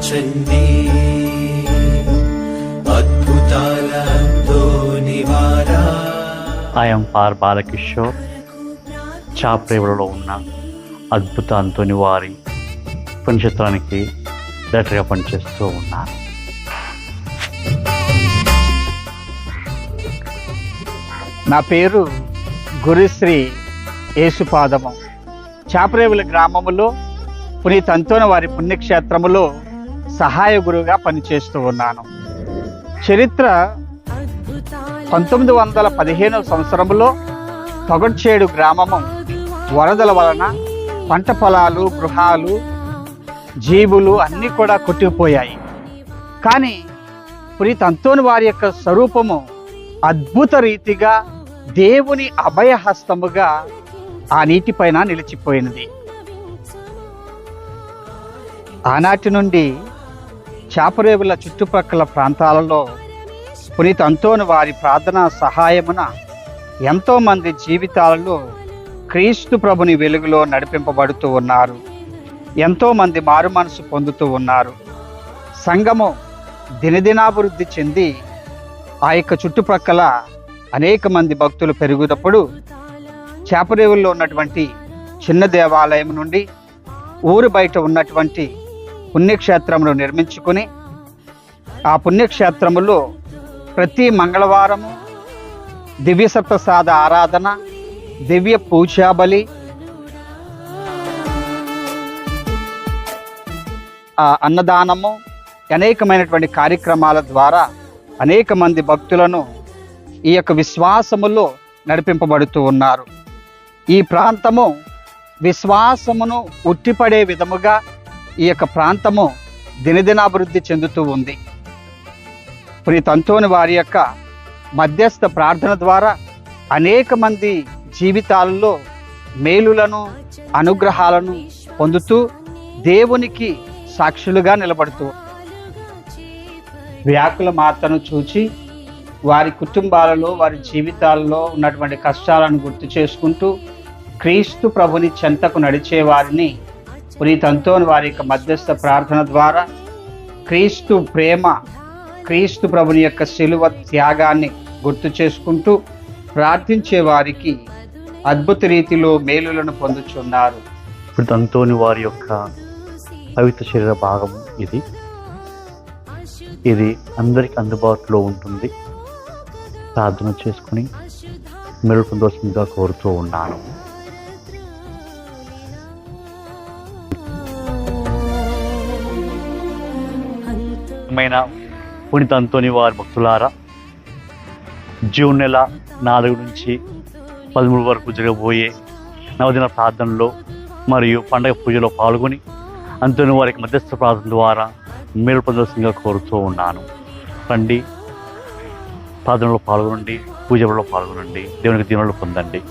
మార్చండి, అద్భుతాలతో నివారా. I'm are Balakishore. చాప్రేవులలో ఉన్న అద్భుత అంతోని వారి పుణ్యక్షేత్రానికి డైరెక్టర్గా పనిచేస్తూ ఉన్నారు. నా పేరు గురుశ్రీ యేసుపాదము. చాపరేవుల గ్రామములో పునీత అంతోని వారి పుణ్యక్షేత్రములో సహాయ గురువుగా పనిచేస్తూ ఉన్నాను. చరిత్ర 1915 సంవత్సరంలో తొగడ్చేడు గ్రామము వరదల వలన పంట పొలాలు, గృహాలు, జీవులు అన్నీ కూడా కొట్టుకుపోయాయి. కానీ పునీత అంతోని వారి యొక్క స్వరూపము అద్భుత రీతిగా దేవుని అభయహస్తముగా ఆ నీటిపైన నిలిచిపోయినది. ఆనాటి నుండి చాపరేవుల చుట్టుప్రక్కల ప్రాంతాలలో పునీత అంతోని వారి ప్రార్థనా సహాయమున ఎంతోమంది జీవితాలలో క్రీస్తు ప్రభుని వెలుగులో నడిపింపబడుతూ ఉన్నారు. ఎంతోమంది మారు మనసు పొందుతూ ఉన్నారు. సంఘము దినదినాభివృద్ధి చెంది ఆ యొక్క చుట్టుప్రక్కల అనేక మంది భక్తులు పెరుగునప్పుడు చాపరేవుల్లో ఉన్నటువంటి చిన్న దేవాలయం నుండి ఊరు బయట ఉన్నటువంటి పుణ్యక్షేత్రమును నిర్మించుకొని ఆ పుణ్యక్షేత్రములో ప్రతి మంగళవారము దివ్య సప్తసాద ఆరాధన, దివ్య పూజాబలి, అన్నదానము, అనేకమైనటువంటి కార్యక్రమాల ద్వారా అనేక మంది భక్తులను ఈ యొక్క విశ్వాసములో నడిపింపబడుతూ ఉన్నారు. ఈ ప్రాంతము విశ్వాసమును ఉట్టిపడే విధముగా ఈ యొక్క ప్రాంతము దినదినాభివృద్ధి చెందుతూ ఉంది. పునీత అంతోని వారి యొక్క మధ్యస్థ ప్రార్థన ద్వారా అనేక మంది జీవితాలలో మేలులను, అనుగ్రహాలను పొందుతూ దేవునికి సాక్షులుగా నిలబడుతూ వ్యాకుల మాతను చూచి వారి కుటుంబాలలో, వారి జీవితాలలో ఉన్నటువంటి కష్టాలను గుర్తు చేసుకుంటూ క్రీస్తు ప్రభుని చెంతకు నడిచే వారిని పునీత అంతోని వారి యొక్క మధ్యస్థ ప్రార్థన ద్వారా క్రీస్తు ప్రేమ, క్రీస్తు ప్రభుని యొక్క శిలువ త్యాగాన్ని గుర్తు చేసుకుంటూ ప్రార్థించే వారికి అద్భుత రీతిలో మేలులను పొందుచున్నారు. పునీత అంతోని వారి యొక్క పవిత్ర శరీర భాగం ఇది అందరికి అందుబాటులో ఉంటుంది. ప్రార్థన చేసుకుని మెరుగు పొందవలసిందిగా కోరుతూ ఉన్నాను. పునీత అంతోని వారి భక్తులారా, జూన్ నెల 4 నుంచి 13 వరకు జరగబోయే నవదిన ప్రార్థనలో మరియు పండగ పూజలో పాల్గొని అంతోని వారికి మధ్యస్థ ప్రార్థన ద్వారా మేలు పొందవలసిందిగా కోరుతూ ఉన్నాను. రండి, ప్రార్థనలో పాల్గొనండి, పూజలో పాల్గొనండి, దేవునికి దీవెనలు పొందండి.